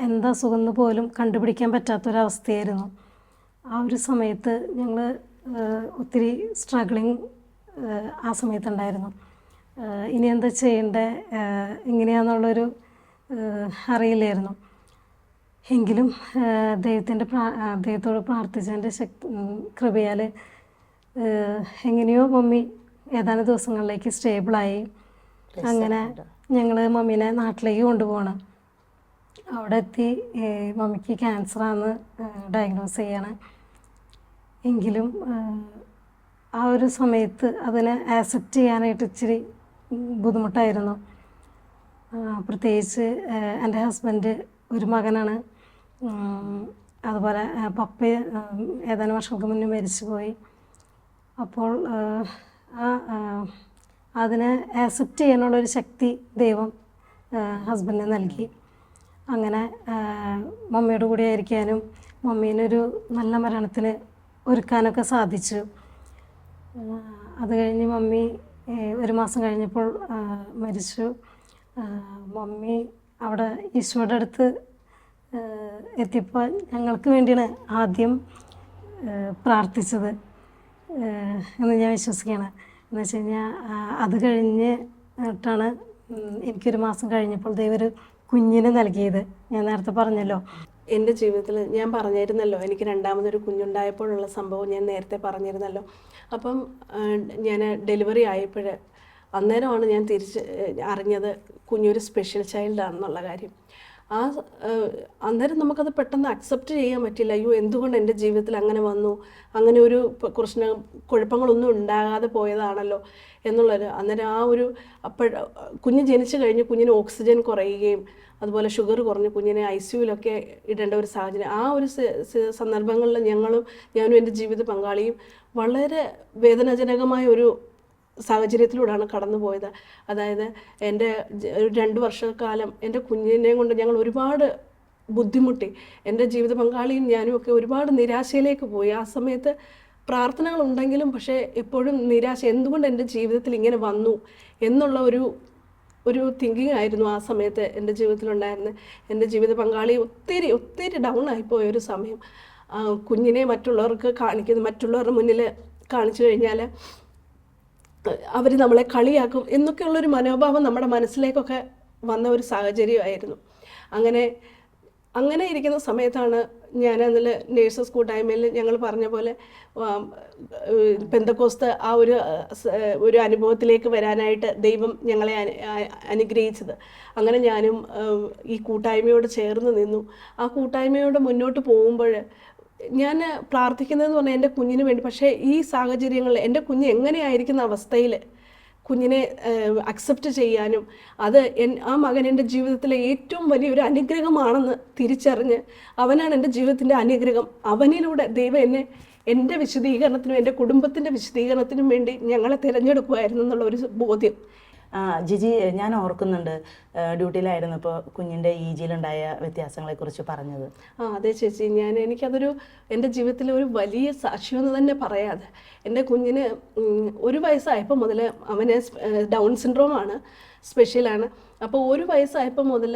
എന്താ സുഖമെന്ന് പോലും കണ്ടുപിടിക്കാൻ പറ്റാത്തൊരവസ്ഥയായിരുന്നു. ആ ഒരു സമയത്ത് ഞങ്ങൾ ഒത്തിരി സ്ട്രഗ്ലിങ് ആ സമയത്തുണ്ടായിരുന്നു. ഇനി എന്താ ചെയ്യേണ്ടത് എങ്ങനെയാണെന്നുള്ളൊരു അറിയില്ലായിരുന്നു. എങ്കിലും ദൈവത്തോട് പ്രാർത്ഥിച്ചതിൻ്റെ കൃപയാൽ എങ്ങനെയോ മമ്മി ഏതാനും ദിവസങ്ങളിലേക്ക് സ്റ്റേബിളായി. അങ്ങനെ ഞങ്ങൾ മമ്മീനെ നാട്ടിലേക്ക് കൊണ്ടുപോകണം. അവിടെ എത്തി മമ്മിക്ക് ക്യാൻസറാണെന്ന് ഡയഗ്നോസ് ചെയ്യണം. എങ്കിലും ആ ഒരു സമയത്ത് അതിനെ ആക്സെപ്റ്റ് ചെയ്യാനായിട്ട് ഇച്ചിരി ബുദ്ധിമുട്ടായിരുന്നു. പ്രത്യേകിച്ച് എൻ്റെ ഹസ്ബൻഡ് ഒരു മകനാണ്. അതുപോലെ പപ്പ ഏതാനും വർഷങ്ങൾക്ക് മുന്നേ മരിച്ചു പോയി. അപ്പോൾ അതിനെ ആക്സെപ്റ്റ് ചെയ്യാനുള്ളൊരു ശക്തി ദൈവം ഹസ്ബൻഡിന് നൽകി. അങ്ങനെ മമ്മിയോട് കൂടി ആയിരിക്കാനും മമ്മീനൊരു നല്ല മരണത്തിന് ഒരുക്കാനൊക്കെ സാധിച്ചു. അത് കഴിഞ്ഞ് മമ്മി 1 മാസം കഴിഞ്ഞപ്പോൾ മരിച്ചു. മമ്മി അവിടെ ഈശോയുടെ അടുത്ത് എത്തിയപ്പോൾ ഞങ്ങൾക്ക് വേണ്ടിയാണ് ആദ്യം പ്രാർത്ഥിച്ചത് എന്ന് ഞാൻ വിശ്വസിക്കുകയാണ്. എന്ന് വെച്ച് കഴിഞ്ഞാൽ അത് കഴിഞ്ഞിട്ടാണ് എനിക്കൊരു മാസം കഴിഞ്ഞപ്പോൾ ദൈവം ഒരു കുഞ്ഞിനെ നൽകിയത്. ഞാൻ നേരത്തെ പറഞ്ഞല്ലോ, എൻ്റെ ജീവിതത്തിൽ ഞാൻ പറഞ്ഞിരുന്നല്ലോ, എനിക്ക് രണ്ടാമതൊരു കുഞ്ഞുണ്ടായപ്പോഴുള്ള സംഭവം ഞാൻ നേരത്തെ പറഞ്ഞിരുന്നല്ലോ. അപ്പം ഞാൻ ഡെലിവറി ആയപ്പോൾ അന്നേരമാണ് ഞാൻ അറിഞ്ഞത് കുഞ്ഞൊരു സ്പെഷ്യൽ ചൈൽഡാണെന്നുള്ള കാര്യം. അന്നേരം നമുക്കത് പെട്ടെന്ന് അക്സെപ്റ്റ് ചെയ്യാൻ പറ്റില്ല. അയ്യോ, എന്തുകൊണ്ട് എൻ്റെ ജീവിതത്തിൽ അങ്ങനെ വന്നു, അങ്ങനെ ഒരു കുഴപ്പങ്ങളൊന്നും ഉണ്ടാകാതെ പോയതാണല്ലോ എന്നുള്ളൊരു. അന്നേരം കുഞ്ഞ് ജനിച്ചു കഴിഞ്ഞ് കുഞ്ഞിന് ഓക്സിജൻ കുറയുകയും അതുപോലെ ഷുഗർ കുറഞ്ഞ് കുഞ്ഞിനെ ICUവിലൊക്കെ ഇടേണ്ട ഒരു സാഹചര്യം. ആ ഒരു സന്ദർഭങ്ങളിൽ ഞാനും എൻ്റെ ജീവിത പങ്കാളിയും വളരെ വേദനാജനകമായ ഒരു സാഹചര്യത്തിലൂടെയാണ് കടന്നു പോയത്. അതായത് എൻ്റെ 2 വർഷക്കാലം എൻ്റെ കുഞ്ഞിനെ കൊണ്ട് ഞങ്ങൾ ഒരുപാട് ബുദ്ധിമുട്ടി. എൻ്റെ ജീവിത പങ്കാളിയും ഞാനും ഒക്കെ ഒരുപാട് നിരാശയിലേക്ക് പോയി. ആ സമയത്ത് പ്രാർത്ഥനകൾ ഉണ്ടെങ്കിലും പക്ഷേ എപ്പോഴും നിരാശ, എന്തുകൊണ്ട് എൻ്റെ ജീവിതത്തിൽ ഇങ്ങനെ വന്നു എന്നുള്ള ഒരു തിങ്കിങ് ആയിരുന്നു ആ സമയത്ത് എൻ്റെ ജീവിതത്തിലുണ്ടായിരുന്നത്. എൻ്റെ ജീവിത പങ്കാളി ഒത്തിരി ഡൗൺ ആയിപ്പോയ ഒരു സമയം. കുഞ്ഞിനെ മറ്റുള്ളവരുടെ മുന്നിൽ കാണിച്ചു കഴിഞ്ഞാൽ അവർ നമ്മളെ കളിയാക്കും എന്നൊക്കെയുള്ളൊരു മനോഭാവം നമ്മുടെ മനസ്സിലേക്കൊക്കെ വന്ന ഒരു സാഹചര്യമായിരുന്നു. അങ്ങനെ ഇരിക്കുന്ന സമയത്താണ് ഞാൻ അതിൽ നേഴ്സസ് കൂട്ടായ്മയിൽ ഞങ്ങൾ പറഞ്ഞ പോലെ പെന്തക്കോസ്ത് ആ ഒരു അനുഭവത്തിലേക്ക് വരാനായിട്ട് ദൈവം ഞങ്ങളെ അനുഗ്രഹിച്ചത്. അങ്ങനെ ഞാനും ഈ കൂട്ടായ്മയോട് ചേർന്ന് നിന്നു. ആ കൂട്ടായ്മയോട് മുന്നോട്ട് പോകുമ്പോൾ ഞാൻ പ്രാർത്ഥിക്കുന്നതെന്ന് പറഞ്ഞാൽ എൻ്റെ കുഞ്ഞിന് വേണ്ടി. പക്ഷേ ഈ സാഹചര്യങ്ങളിൽ എൻ്റെ കുഞ്ഞ് എങ്ങനെയായിരിക്കുന്ന അവസ്ഥയിൽ കുഞ്ഞിനെ അക്സെപ്റ്റ് ചെയ്യാനും ആ മകൻ എൻ്റെ ജീവിതത്തിലെ ഏറ്റവും വലിയൊരു അനുഗ്രഹമാണെന്ന് തിരിച്ചറിഞ്ഞ് അവനാണ് എൻ്റെ ജീവിതത്തിൻ്റെ അനുഗ്രഹം, അവനിലൂടെ ദൈവം എൻ്റെ വിശദീകരണത്തിനും എൻ്റെ കുടുംബത്തിൻ്റെ വിശദീകരണത്തിനും വേണ്ടി ഞങ്ങളെ തിരഞ്ഞെടുക്കുമായിരുന്നു എന്നുള്ള ഒരു ബോധ്യം. ജിജി, ഞാൻ ഓർക്കുന്നുണ്ട് ഡ്യൂട്ടിയിലായിരുന്നപ്പോൾ കുഞ്ഞിൻ്റെ EGയിലുണ്ടായ വ്യത്യാസങ്ങളെക്കുറിച്ച് പറഞ്ഞത്. അതെ ചേച്ചി, എനിക്കതൊരു എൻ്റെ ജീവിതത്തിലെ ഒരു വലിയ സാക്ഷ്യമെന്ന് തന്നെ പറയാതെ. എൻ്റെ കുഞ്ഞിന് 1 വയസ്സായപ്പോൾ മുതൽ അവന് ഡൗൺ സിൻഡ്രോമാണ്, സ്പെഷ്യലാണ്. അപ്പോൾ 1 വയസ്സായപ്പോൾ മുതൽ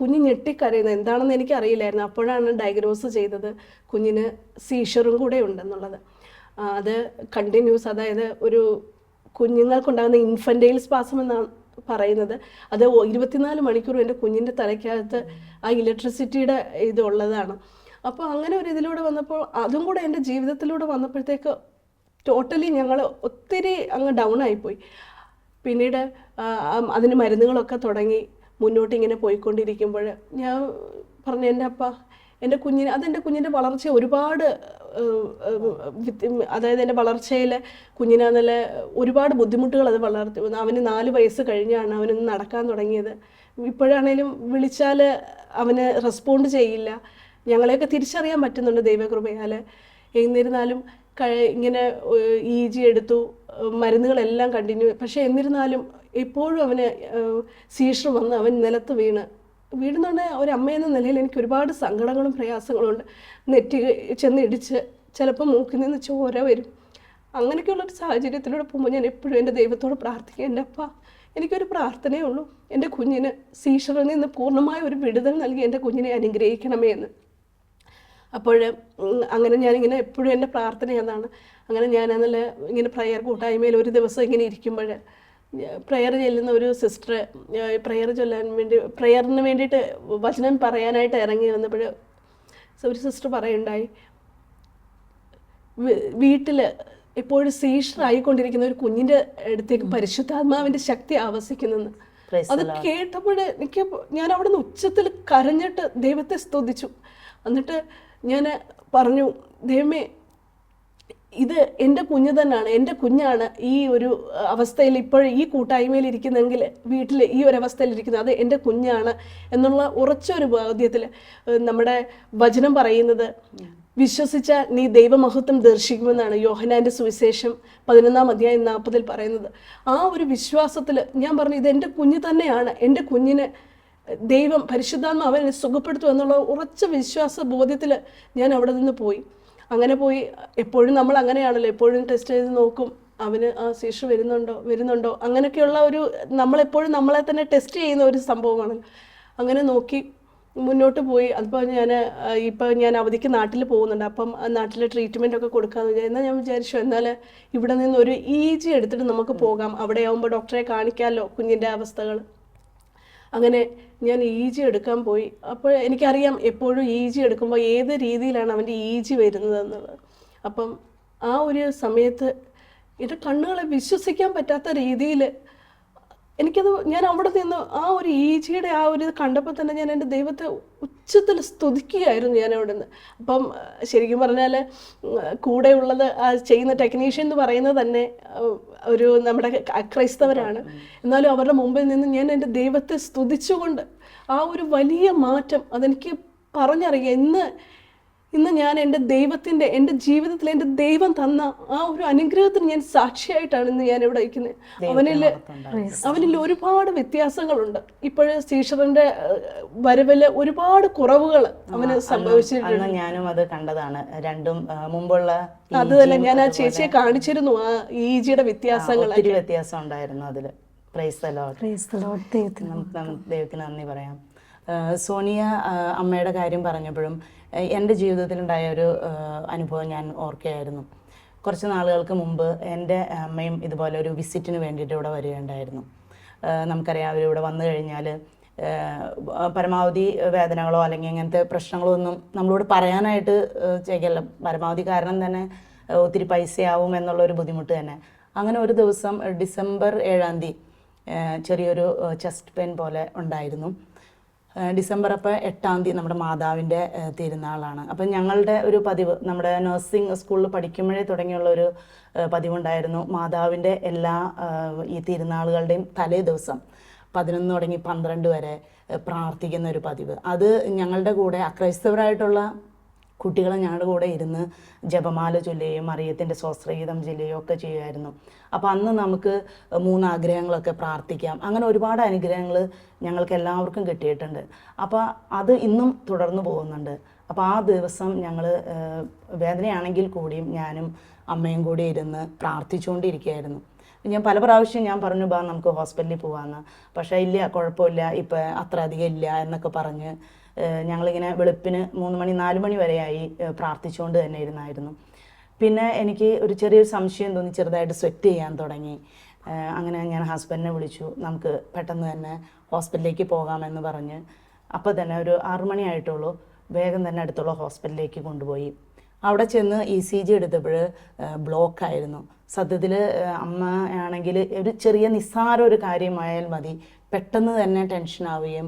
കുഞ്ഞ് ഞെട്ടിക്കരയുന്നത് എന്താണെന്ന് എനിക്കറിയില്ലായിരുന്നു. അപ്പോഴാണ് ഡയഗ്നോസ് ചെയ്തത് കുഞ്ഞിന് സീഷറും കൂടെ ഉണ്ടെന്നുള്ളത്. അത് കണ്ടിന്യൂസ്, അതായത് കുഞ്ഞുങ്ങൾക്കുണ്ടാകുന്ന ഇൻഫൻറ്റൈൽ സ്പാസം എന്നാണ് പറയുന്നത്. അത് 24 മണിക്കൂറും എൻ്റെ കുഞ്ഞിൻ്റെ തലയ്ക്കകത്ത് ആ ഇലക്ട്രിസിറ്റിയുടെ ഇതുള്ളതാണ്. അപ്പോൾ അങ്ങനെ ഒരു ഇതിലൂടെ വന്നപ്പോൾ അതും കൂടെ എൻ്റെ ജീവിതത്തിലൂടെ വന്നപ്പോഴത്തേക്ക് ടോട്ടലി ഞങ്ങൾ ഒത്തിരി അങ്ങ് ഡൗൺ ആയിപ്പോയി. പിന്നീട് അതിന് മരുന്നുകളൊക്കെ തുടങ്ങി മുന്നോട്ട് ഇങ്ങനെ പോയിക്കൊണ്ടിരിക്കുമ്പോൾ ഞാൻ പറഞ്ഞു, എൻ്റെ കുഞ്ഞിൻ്റെ വളർച്ച ഒരുപാട്, അതായത് എൻ്റെ വളർച്ചയിൽ കുഞ്ഞിനാന്നല്ല ഒരുപാട് ബുദ്ധിമുട്ടുകൾ അത് വളർത്തി. അവന് 4 വയസ്സ് കഴിഞ്ഞാണ് അവനൊന്ന് നടക്കാൻ തുടങ്ങിയത്. ഇപ്പോഴാണേലും വിളിച്ചാൽ അവന് റെസ്പോണ്ട് ചെയ്യില്ല. ഞങ്ങളെയൊക്കെ തിരിച്ചറിയാൻ പറ്റുന്നുണ്ട് ദൈവകൃപയാൽ. എന്നിരുന്നാലും ഇങ്ങനെ EG എടുത്തു, മരുന്നുകളെല്ലാം കണ്ടിന്യൂ. പക്ഷേ എന്നിരുന്നാലും എപ്പോഴും അവന് സീഷർ വന്ന് അവൻ നിലത്ത് വീടുന്നുണ്ട്. ഒരു അമ്മയെന്ന നിലയിൽ എനിക്ക് ഒരുപാട് സങ്കടങ്ങളും പ്രയാസങ്ങളും ഉണ്ട്. നെറ്റി ചെന്ന് ഇടിച്ച് ചിലപ്പോൾ മൂക്കിൽ നിന്ന് ചോര വരും. അങ്ങനെയൊക്കെയുള്ളൊരു സാഹചര്യത്തിലൂടെ പോകുമ്പോൾ ഞാൻ എപ്പോഴും എൻ്റെ ദൈവത്തോട് പ്രാർത്ഥിക്കുക, എൻ്റെ അപ്പ, എനിക്കൊരു പ്രാർത്ഥനയേ ഉള്ളൂ, എൻ്റെ കുഞ്ഞിന് സീഷറിൽ നിന്ന് പൂർണ്ണമായ ഒരു വിടുതൽ നൽകി എൻ്റെ കുഞ്ഞിനെ അനുഗ്രഹിക്കണമേ എന്ന്. അപ്പോൾ അങ്ങനെ ഞാനിങ്ങനെ എപ്പോഴും എൻ്റെ പ്രാർത്ഥന അതാണ്. അങ്ങനെ ഞാനതിൽ ഇങ്ങനെ പ്രയർ കൂട്ടായ്മയിൽ ഒരു ദിവസം ഇങ്ങനെ ഇരിക്കുമ്പോൾ പ്രയർ ചെല്ലുന്ന ഒരു സിസ്റ്റർ പ്രയറിന് വേണ്ടിയിട്ട് വചനം പറയാനായിട്ട് ഇറങ്ങി വന്നപ്പോൾ ഒരു സിസ്റ്റർ പറയുണ്ടായി, വീട്ടിൽ എപ്പോഴും സീഷർ ആയിക്കൊണ്ടിരിക്കുന്ന ഒരു കുഞ്ഞിൻ്റെ അടുത്തേക്ക് പരിശുദ്ധാത്മാവിൻ്റെ ശക്തി ആവസിക്കുന്നെന്ന്. Praise അത് കേട്ടപ്പോഴേ ഞാൻ അവിടെ നിന്ന് ഉച്ചത്തിൽ കരഞ്ഞിട്ട് ദൈവത്തെ സ്തുതിച്ചു. എന്നിട്ട് ഞാൻ പറഞ്ഞു, ദൈവമേ, ഇത് എൻ്റെ കുഞ്ഞ് തന്നെയാണ്, എൻ്റെ കുഞ്ഞാണ് ഈ ഒരു അവസ്ഥയിൽ ഇപ്പോൾ ഈ കൂട്ടായ്മയിൽ ഇരിക്കുന്നെങ്കിൽ, വീട്ടിൽ ഈ ഒരു അവസ്ഥയിൽ ഇരിക്കുന്നത് അത് എൻ്റെ കുഞ്ഞാണ് എന്നുള്ള ഉറച്ചൊരു ബോധ്യത്തിൽ നമ്മുടെ വചനം പറയുന്നത്, വിശ്വസിച്ചാൽ നീ ദൈവമഹത്വം ദർശിക്കുമെന്നാണ് യോഹന്നാൻ്റെ സുവിശേഷം 11:40 പറയുന്നത്. ആ ഒരു വിശ്വാസത്തിൽ ഞാൻ പറഞ്ഞു, ഇത് എൻ്റെ കുഞ്ഞ് തന്നെയാണ്, എൻ്റെ കുഞ്ഞിനെ ദൈവം പരിശുദ്ധാത്മ അവനെ സുഖപ്പെടുത്തും എന്നുള്ള ഉറച്ച വിശ്വാസ ബോധ്യത്തിൽ ഞാൻ അവിടെ നിന്ന് പോയി. അങ്ങനെ പോയി. എപ്പോഴും നമ്മൾ അങ്ങനെയാണല്ലോ, എപ്പോഴും ടെസ്റ്റ് ചെയ്ത് നോക്കും, അവന് ആ സീഷർ വരുന്നുണ്ടോ അങ്ങനെയൊക്കെയുള്ള ഒരു, നമ്മളെപ്പോഴും നമ്മളെ തന്നെ ടെസ്റ്റ് ചെയ്യുന്ന ഒരു സംഭവമാണല്ലോ. അങ്ങനെ നോക്കി മുന്നോട്ട് പോയി. അതിപ്പോൾ ഞാൻ അവധിക്ക് നാട്ടിൽ പോകുന്നുണ്ട്. അപ്പം നാട്ടിലെ ട്രീറ്റ്മെൻ്റ് ഒക്കെ കൊടുക്കാമെന്ന് വിചാരിച്ചു. എന്നാൽ ഞാൻ വിചാരിച്ചു, എന്നാൽ ഇവിടെ നിന്ന് ഒരു EG എടുത്തിട്ട് നമുക്ക് പോകാം, അവിടെ ആകുമ്പോൾ ഡോക്ടറെ കാണിക്കാമല്ലോ കുഞ്ഞിൻ്റെ അവസ്ഥകൾ. അങ്ങനെ ഞാൻ EG എടുക്കാൻ പോയി. അപ്പോൾ എനിക്കറിയാം എപ്പോഴും EG എടുക്കുമ്പോൾ ഏത് രീതിയിലാണ് അവൻ്റെ EG വരുന്നതെന്നുള്ളത്. അപ്പം ആ ഒരു സമയത്ത് എൻ്റെ കണ്ണുകളെ വിശ്വസിക്കാൻ പറ്റാത്ത രീതിയിൽ ഞാൻ അവിടെ നിന്ന് ആ ഒരു EGയുടെ ആ ഒരു കണ്ടപ്പോൾ തന്നെ ഞാൻ എൻ്റെ ദൈവത്തെ ഉച്ചത്തിൽ സ്തുതിക്കുകയായിരുന്നു ഞാൻ അവിടെ നിന്ന്. അപ്പം ശരിക്കും പറഞ്ഞാൽ കൂടെയുള്ളത് ആ ചെയ്യുന്ന ടെക്നീഷ്യൻ എന്ന് പറയുന്നത് തന്നെ ഒരു നമ്മുടെ ക്രൈസ്തവരാണ്. എന്നാലും അവരുടെ മുമ്പിൽ നിന്ന് ഞാൻ എൻ്റെ ദൈവത്തെ സ്തുതിച്ചുകൊണ്ട് ആ ഒരു വലിയ മാറ്റം അതെനിക്ക് പറഞ്ഞറിയാം. ഇന്ന് ഞാൻ എൻ്റെ ജീവിതത്തിൽ എൻ്റെ ദൈവം തന്ന ആ ഒരു അനുഗ്രഹത്തിന് ഞാൻ സാക്ഷിയായിട്ടാണ് ഇന്ന് ഞാൻ ഇവിടെ ഇരിക്കുന്നത്. അവനിൽ ഒരുപാട് വ്യത്യാസങ്ങളുണ്ട്. ഇപ്പോഴും സീഷറിന്റെ വരവില് ഒരുപാട് കുറവുകൾ അവന് സംഭവിച്ചിട്ടുണ്ട്. ഞാനും അത് കണ്ടതാണ്. രണ്ടും മുമ്പുള്ള അത് തന്നെ ഞാൻ ആ ചേച്ചിയെ കാണിച്ചിരുന്നു. ആ EGയുടെ വ്യത്യാസങ്ങൾ വ്യത്യാസം ഉണ്ടായിരുന്നു അതില്. Praise the Lord. ദൈവത്തിന് നന്ദി പറയാം. സോണിയ അമ്മയുടെ കാര്യം പറഞ്ഞപ്പോഴും എൻ്റെ ജീവിതത്തിലുണ്ടായ ഒരു അനുഭവം ഞാൻ ഓർക്കുകയായിരുന്നു. കുറച്ച് നാളുകൾക്ക് മുമ്പ് എൻ്റെ അമ്മയും ഇതുപോലെ ഒരു വിസിറ്റിന് വേണ്ടിയിട്ട് ഇവിടെ വരികയുണ്ടായിരുന്നു. നമുക്കറിയാം, അവരിവിടെ വന്നു കഴിഞ്ഞാൽ പരമാവധി വേദനകളോ അല്ലെങ്കിൽ അങ്ങനത്തെ പ്രശ്നങ്ങളോ ഒന്നും നമ്മളോട് പറയാനായിട്ട് ചെയ്യല്ല. പരമാവധി കാരണം തന്നെ ഒത്തിരി പൈസയാവും എന്നുള്ളൊരു ബുദ്ധിമുട്ട് തന്നെ. അങ്ങനെ ഒരു ദിവസം ഡിസംബർ 7 ചെറിയൊരു ചെസ്റ്റ് പെയിൻ പോലെ ഉണ്ടായിരുന്നു. ഡിസംബർ 8 നമ്മുടെ മാതാവിൻ്റെ തിരുനാളാണ്. അപ്പം ഞങ്ങളുടെ ഒരു പതിവ്, നമ്മുടെ നഴ്സിംഗ് സ്കൂളിൽ പഠിക്കുമ്പോഴേ തുടങ്ങിയുള്ള ഒരു പതിവുണ്ടായിരുന്നു. മാതാവിൻ്റെ എല്ലാ ഈ തിരുനാളുകളുടെയും തലേ ദിവസം 11 തുടങ്ങി 12 വരെ പ്രാർത്ഥിക്കുന്ന ഒരു പതിവ്. അത് ഞങ്ങളുടെ കൂടെ അക്രൈസ്തവരായിട്ടുള്ള കുട്ടികളെ ഞങ്ങളുടെ കൂടെ ഇരുന്ന് ജപമാല ചൊല്ലുകയും മറിയത്തിൻ്റെ സ്വസ്ത്രഗീതം ചൊല്ലുകയും ഒക്കെ ചെയ്യുമായിരുന്നു. അപ്പോൾ അന്ന് നമുക്ക് 3 ആഗ്രഹങ്ങളൊക്കെ പ്രാർത്ഥിക്കാം. അങ്ങനെ ഒരുപാട് അനുഗ്രഹങ്ങൾ ഞങ്ങൾക്ക് എല്ലാവർക്കും കിട്ടിയിട്ടുണ്ട്. അപ്പോൾ അത് ഇന്നും തുടർന്നു പോകുന്നുണ്ട്. അപ്പോൾ ആ ദിവസം ഞങ്ങൾ വേദനയാണെങ്കിൽ കൂടിയും ഞാനും അമ്മയും കൂടി ഇരുന്ന് പ്രാർത്ഥിച്ചുകൊണ്ടിരിക്കുകയായിരുന്നു. ഞാൻ പല പ്രാവശ്യം ഞാൻ പറഞ്ഞു, നമുക്ക് ഹോസ്പിറ്റലിൽ പോകാമെന്ന്. പക്ഷേ ഇല്ല, കുഴപ്പമില്ല, ഇപ്പം അത്ര അധികം ഇല്ല എന്നൊക്കെ പറഞ്ഞ് ഞങ്ങളിങ്ങനെ വെളുപ്പിന് 3 മണി 4 മണി വരെയായി പ്രാർത്ഥിച്ചുകൊണ്ട് തന്നെ ഇരുന്നായിരുന്നു. പിന്നെ എനിക്ക് ഒരു ചെറിയൊരു സംശയം തോന്നി, ചെറുതായിട്ട് സ്വെറ്റ് ചെയ്യാൻ തുടങ്ങി. അങ്ങനെ ഞാൻ ഹസ്ബൻഡിനെ വിളിച്ചു, നമുക്ക് പെട്ടെന്ന് തന്നെ ഹോസ്പിറ്റലിലേക്ക് പോകാമെന്ന് പറഞ്ഞ്. അപ്പോൾ തന്നെ ഒരു 6 മണി ആയിട്ടുള്ളൂ. വേഗം തന്നെ അടുത്തുള്ള ഹോസ്പിറ്റലിലേക്ക് കൊണ്ടുപോയി. അവിടെ ചെന്ന് ECG എടുത്തപ്പോൾ ബ്ലോക്കായിരുന്നു. സത്യത്തിൽ അമ്മ ആണെങ്കിൽ ഒരു ചെറിയ നിസ്സാര ഒരു കാര്യമായാൽ മതി, പെട്ടെന്ന് തന്നെ ടെൻഷനാവുകയും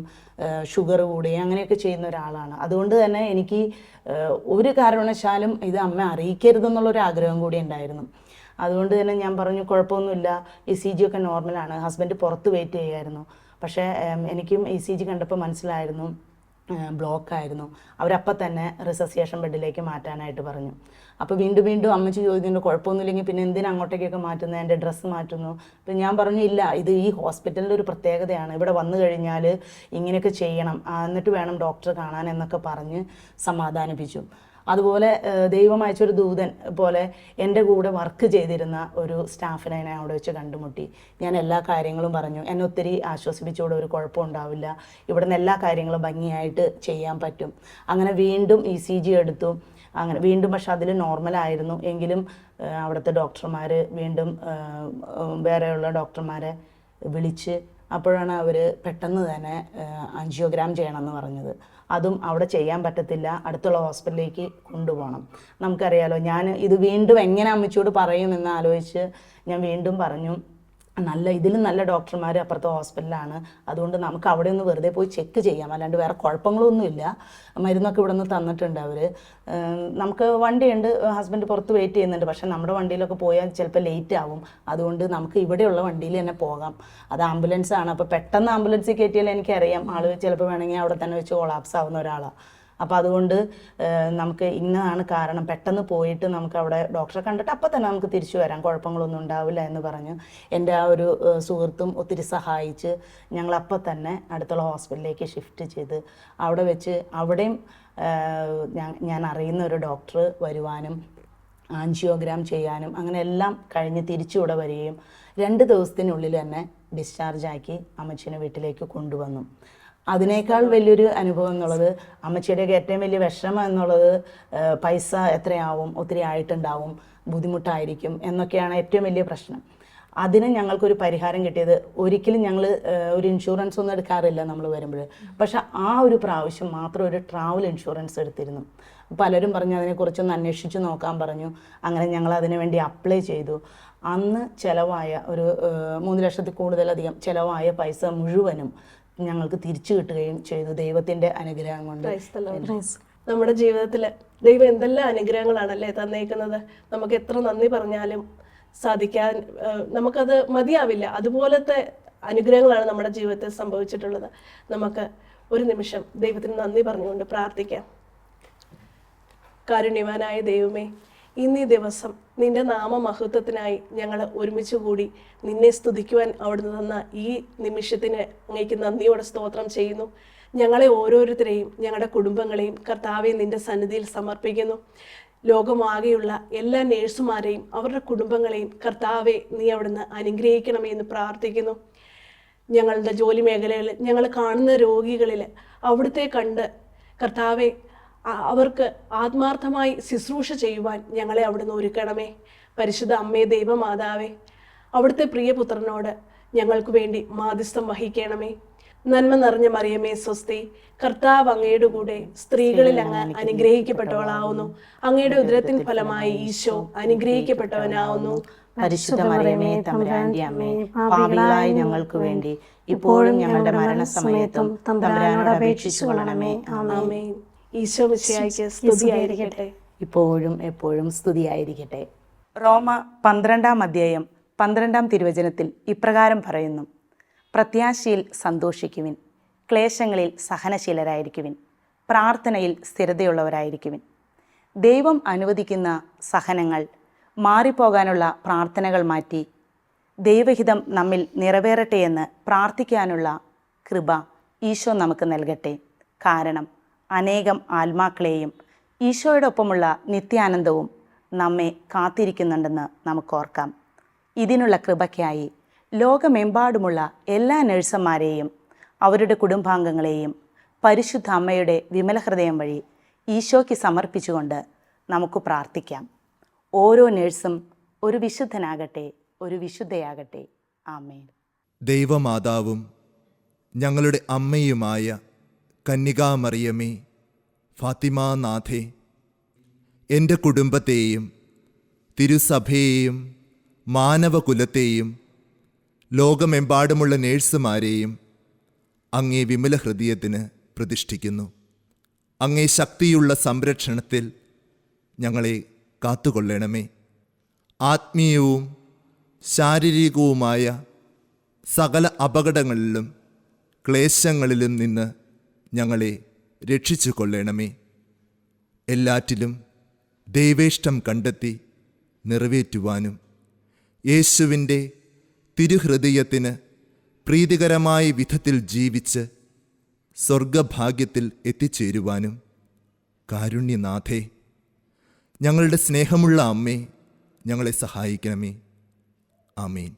ഷുഗർ കൂടുകയും അങ്ങനെയൊക്കെ ചെയ്യുന്ന ഒരാളാണ്. അതുകൊണ്ട് തന്നെ എനിക്ക് ഒരു കാരണവശാലും ഇത് അമ്മ അറിയിക്കരുതെന്നുള്ളൊരു ആഗ്രഹം കൂടി ഉണ്ടായിരുന്നു. അതുകൊണ്ട് തന്നെ ഞാൻ പറഞ്ഞു, കുഴപ്പമൊന്നുമില്ല, ECG ഒക്കെ നോർമലാണ്. ഹസ്ബൻഡ് പുറത്ത് വെയിറ്റ് ചെയ്യുമായിരുന്നു. പക്ഷേ എനിക്കും ECG കണ്ടപ്പോൾ മനസ്സിലായിരുന്നു ബ്ലോക്കായിരുന്നു. അവരപ്പം തന്നെ റിസസിയേഷൻ ബെഡിലേക്ക് മാറ്റാനായിട്ട് പറഞ്ഞു. അപ്പോൾ വീണ്ടും അമ്മച്ചി ചോദിക്കുന്നുണ്ട്, കുഴപ്പമൊന്നുമില്ലെങ്കിൽ പിന്നെ എന്തിനാ അങ്ങോട്ടേക്കൊക്കെ മാറ്റുന്നത്, എൻ്റെ ഡ്രസ്സ് മാറ്റുന്നു. അപ്പം ഞാൻ പറഞ്ഞു, ഇല്ല, ഇത് ഈ ഹോസ്പിറ്റലിൻ്റെ ഒരു പ്രത്യേകതയാണ്, ഇവിടെ വന്നു കഴിഞ്ഞാൽ ഇങ്ങനെയൊക്കെ ചെയ്യണം, എന്നിട്ട് വേണം ഡോക്ടറെ കാണാൻ എന്നൊക്കെ പറഞ്ഞ് സമാധാനിപ്പിച്ചു. അതുപോലെ ദൈവം അയച്ചൊരു ദൂതൻ പോലെ എൻ്റെ കൂടെ വർക്ക് ചെയ്തിരുന്ന ഒരു സ്റ്റാഫിനെ ഞാൻ അവിടെ വെച്ച് കണ്ടുമുട്ടി. ഞാൻ എല്ലാ കാര്യങ്ങളും പറഞ്ഞു. എന്നെ ഒത്തിരി ആശ്വസിപ്പിച്ചുകൂടെ, ഒരു കുഴപ്പമുണ്ടാവില്ല, ഇവിടെ നിന്ന് എല്ലാ കാര്യങ്ങളും ഭംഗിയായിട്ട് ചെയ്യാൻ പറ്റും. അങ്ങനെ വീണ്ടും ECG എടുത്തു. അങ്ങനെ വീണ്ടും, പക്ഷെ അതിൽ നോർമലായിരുന്നു. എങ്കിലും അവിടുത്തെ ഡോക്ടർമാർ വീണ്ടും വേറെയുള്ള ഡോക്ടർമാരെ വിളിച്ച്, അപ്പോഴാണ് അവർ പെട്ടെന്ന് തന്നെ ആൻജിയോഗ്രാം ചെയ്യണമെന്ന് പറഞ്ഞത്. അതും അവിടെ ചെയ്യാൻ പറ്റത്തില്ല, അടുത്തുള്ള ഹോസ്പിറ്റലിലേക്ക് കൊണ്ടുപോകണം. നമുക്കറിയാലോ, ഞാൻ ഇത് വീണ്ടും എങ്ങനെ അമ്മച്ചിയോട് പറയുമെന്ന് ആലോചിച്ച് ഞാൻ വീണ്ടും പറഞ്ഞു, ഇതിലും നല്ല ഡോക്ടർമാർ അപ്പുറത്തെ ഹോസ്പിറ്റലാണ്. അതുകൊണ്ട് നമുക്ക് അവിടെ ഒന്ന് വെറുതെ പോയി ചെക്ക് ചെയ്യാം, അല്ലാണ്ട് വേറെ കുഴപ്പങ്ങളൊന്നുമില്ല. മരുന്നൊക്കെ ഇവിടെ നിന്ന് തന്നിട്ടുണ്ട് അവർ. നമുക്ക് വണ്ടിയുണ്ട്, ഹസ്ബൻഡ് പുറത്ത് വെയിറ്റ് ചെയ്യുന്നുണ്ട്. പക്ഷേ നമ്മുടെ വണ്ടിയിലൊക്കെ പോയാൽ ചിലപ്പോൾ ലേറ്റ് ആവും. അതുകൊണ്ട് നമുക്ക് ഇവിടെയുള്ള വണ്ടിയിൽ തന്നെ പോകാം. അത് ആംബുലൻസ് ആണ്. അപ്പോൾ പെട്ടെന്ന് ആംബുലൻസിൽ കയറ്റിയാൽ എനിക്കറിയാം ആൾ ചിലപ്പോൾ വേണമെങ്കിൽ അവിടെ തന്നെ വെച്ച് കൊളാപ്സ് ആവുന്ന ഒരാളാണ്. അപ്പോൾ അതുകൊണ്ട് നമുക്ക് ഇന്നതാണ് കാരണം, പെട്ടെന്ന് പോയിട്ട് നമുക്ക് അവിടെ ഡോക്ടറെ കണ്ടിട്ട് അപ്പം തന്നെ നമുക്ക് തിരിച്ചു വരാം, കുഴപ്പങ്ങളൊന്നും ഉണ്ടാവില്ല എന്ന് പറഞ്ഞു എൻ്റെ ആ ഒരു സുഹൃത്തും ഒത്തിരി സഹായിച്ച് ഞങ്ങളപ്പം തന്നെ അടുത്തുള്ള ഹോസ്പിറ്റലിലേക്ക് ഷിഫ്റ്റ് ചെയ്ത് അവിടെ വെച്ച് അവിടെയും ഞാൻ അറിയുന്ന ഒരു ഡോക്ടർ വരുവാനും ആൻജിയോഗ്രാം ചെയ്യാനും അങ്ങനെ എല്ലാം കഴിഞ്ഞ് തിരിച്ചിവിടെ വരികയും 2 ദിവസത്തിനുള്ളിൽ തന്നെ ഡിസ്ചാർജാക്കി അമ്മച്ചീനെ വീട്ടിലേക്ക് കൊണ്ടുവന്നു. അതിനേക്കാൾ വലിയൊരു അനുഭവം എന്നുള്ളത്, അമ്മച്ചിയുടെയൊക്കെ ഏറ്റവും വലിയ വിഷമം എന്നുള്ളത് പൈസ എത്രയാവും, ഒത്തിരി ആയിട്ടുണ്ടാവും, ബുദ്ധിമുട്ടായിരിക്കും എന്നൊക്കെയാണ് ഏറ്റവും വലിയ പ്രശ്നം. അതിന് ഞങ്ങൾക്കൊരു പരിഹാരം കിട്ടിയത്, ഒരിക്കലും ഞങ്ങൾ ഒരു ഇൻഷുറൻസ് ഒന്നും എടുക്കാറില്ല നമ്മൾ വരുമ്പോൾ. പക്ഷെ ആ ഒരു പ്രാവശ്യം മാത്രം ഒരു ട്രാവൽ ഇൻഷുറൻസ് എടുത്തിരുന്നു. പലരും പറഞ്ഞു അതിനെക്കുറിച്ചൊന്ന് അന്വേഷിച്ച് നോക്കാൻ പറഞ്ഞു. അങ്ങനെ ഞങ്ങൾ അതിനു വേണ്ടി അപ്ലൈ ചെയ്തു. അന്ന് ചിലവായ ഒരു 3 ലക്ഷത്തിൽ കൂടുതലധികം ചിലവായ പൈസ മുഴുവനും ഞങ്ങൾക്ക് തിരിച്ചു കിട്ടുകയും ചെയ്തു, ദൈവത്തിൻ്റെ അനുഗ്രഹം കൊണ്ട്. നമ്മുടെ ജീവിതത്തിൽ ദൈവം എന്തെല്ലാം അനുഗ്രഹങ്ങളാണല്ലേ തന്നേക്കുന്നത്. നമുക്ക് എത്ര നന്ദി പറഞ്ഞാലും സാധിക്കാൻ നമുക്കത് മതിയാവില്ല. അതുപോലത്തെ അനുഗ്രഹങ്ങളാണ് നമ്മുടെ ജീവിതത്തിൽ സംഭവിച്ചിട്ടുള്ളത്. നമുക്ക് ഒരു നിമിഷം ദൈവത്തിന് നന്ദി പറഞ്ഞുകൊണ്ട് പ്രാർത്ഥിക്കാം. കാരുണ്യവാനായ ദൈവമേ, ഇന്നീ ദിവസം നിന്റെ നാമമഹത്വത്തിനായി ഞങ്ങൾ ഒരുമിച്ച് കൂടി നിന്നെ സ്തുതിക്കുവാൻ അവിടുന്ന് തന്ന ഈ നിമിഷത്തിന് അങ്ങേക്ക് നന്ദിയോടെ സ്തോത്രം ചെയ്യുന്നു. ഞങ്ങളെ ഓരോരുത്തരെയും ഞങ്ങളുടെ കുടുംബങ്ങളെയും കർത്താവെ നിന്റെ സന്നിധിയിൽ സമർപ്പിക്കുന്നു. ലോകമാകെയുള്ള എല്ലാ നേഴ്സുമാരെയും അവരുടെ കുടുംബങ്ങളെയും കർത്താവെ നീ അവിടുന്ന് അനുഗ്രഹിക്കണമേ എന്ന് പ്രാർത്ഥിക്കുന്നു. ഞങ്ങളുടെ ജോലി മേഖലകളിൽ ഞങ്ങൾ കാണുന്ന രോഗികളിൽ അവിടുത്തെ കണ്ട് കർത്താവെ അവർക്ക് ആത്മാർത്ഥമായി ശുശ്രൂഷ ചെയ്യുവാൻ ഞങ്ങളെ അവിടുന്ന് ഒരുക്കണമേ. പരിശുദ്ധ അമ്മേ ദൈവമാതാവേ, അവിടുത്തെ പ്രിയപുത്രനോട് ഞങ്ങൾക്ക് വേണ്ടി മാധ്യസ്ഥം വഹിക്കണമേ. നന്മ നിറഞ്ഞ മറിയമേ സ്വസ്തി, കർത്താവ് അങ്ങയുടെ കൂടെ സ്ത്രീകളിൽ അങ്ങ് അനുഗ്രഹിക്കപ്പെട്ടവളാവുന്നു. അങ്ങയുടെ ഉദരത്തിൻ ഫലമായി ഈശോ അനുഗ്രഹിക്കപ്പെട്ടവനാവുന്നു. പരിശുദ്ധ മറിയമേ തമ്പുരാന്റെ അമ്മേ, പാപികളായ ഞങ്ങൾക്ക് വേണ്ടി ഇപ്പോഴും ഞങ്ങളുടെ മരണസമയത്തും തമ്പുരാനോട് അപേക്ഷിച്ചു കൊള്ളണമേ. ആമേൻ. ഈശോ മിശിഹായ്ക്ക് സ്തുതിയായിരിക്കട്ടെ. ഇപ്പോഴും എപ്പോഴും സ്തുതിയായിരിക്കട്ടെ. റോമ 12-ാം അധ്യായം 12-ാം തിരുവചനത്തിൽ ഇപ്രകാരം പറയുന്നു: പ്രത്യാശയിൽ സന്തോഷിക്കുവിൻ, ക്ലേശങ്ങളിൽ സഹനശീലരായിരിക്കുവിൻ, പ്രാർത്ഥനയിൽ സ്ഥിരതയുള്ളവരായിരിക്കുവിൻ. ദൈവം അനുവദിക്കുന്ന സഹനങ്ങൾ മാറിപ്പോകാനുള്ള പ്രാർത്ഥനകൾ മാറ്റി ദൈവഹിതം നമ്മിൽ നിറവേറട്ടെ എന്ന് പ്രാർത്ഥിക്കാനുള്ള കൃപ ഈശോ നമുക്ക് നൽകട്ടെ. കാരണം അനേകം ആത്മാക്കളെയും ഈശോയോടൊപ്പമുള്ള നിത്യാനന്ദവും നമ്മെ കാത്തിരിക്കുന്നുണ്ടെന്ന് നമുക്കോർക്കാം. ഇതിനുള്ള കൃപയ്ക്കായി ലോകമെമ്പാടുമുള്ള എല്ലാ നഴ്സുമാരെയും അവരുടെ കുടുംബാംഗങ്ങളെയും പരിശുദ്ധ അമ്മയുടെ വിമല ഹൃദയം വഴി ഈശോയ്ക്ക് സമർപ്പിച്ചുകൊണ്ട് നമുക്ക് പ്രാർത്ഥിക്കാം. ഓരോ നഴ്സും ഒരു വിശുദ്ധനാകട്ടെ, ഒരു വിശുദ്ധയാകട്ടെ. ആമേൻ. ദൈവമാതാവും ഞങ്ങളുടെ അമ്മയുമായ കന്യകാമറിയമേ, ഫാത്തിമാനാഥേ, എൻ്റെ കുടുംബത്തെയും തിരുസഭയെയും മാനവകുലത്തെയും ലോകമെമ്പാടുമുള്ള നേഴ്സുമാരെയും അങ്ങേ വിമല ഹൃദയത്തിന് പ്രതിഷ്ഠിക്കുന്നു. അങ്ങേ ശക്തിയുള്ള സംരക്ഷണത്തിൽ ഞങ്ങളെ കാത്തുകൊള്ളണമേ. ആത്മീയവും ശാരീരികവുമായ സകല അപകടങ്ങളിലും ക്ലേശങ്ങളിലും നിന്ന് ഞങ്ങളെ രക്ഷിച്ചു കൊള്ളണമേ. എല്ലാറ്റിലും ദൈവേഷ്ടം കണ്ടെത്തി നിറവേറ്റുവാനും യേശുവിൻ്റെ തിരുഹൃദയത്തിന് പ്രീതികരമായ വിധത്തിൽ ജീവിച്ച് സ്വർഗഭാഗ്യത്തിൽ എത്തിച്ചേരുവാനും കാരുണ്യനാഥേ, ഞങ്ങളുടെ സ്നേഹമുള്ള അമ്മേ, ഞങ്ങളെ സഹായിക്കണമേ. ആമേൻ.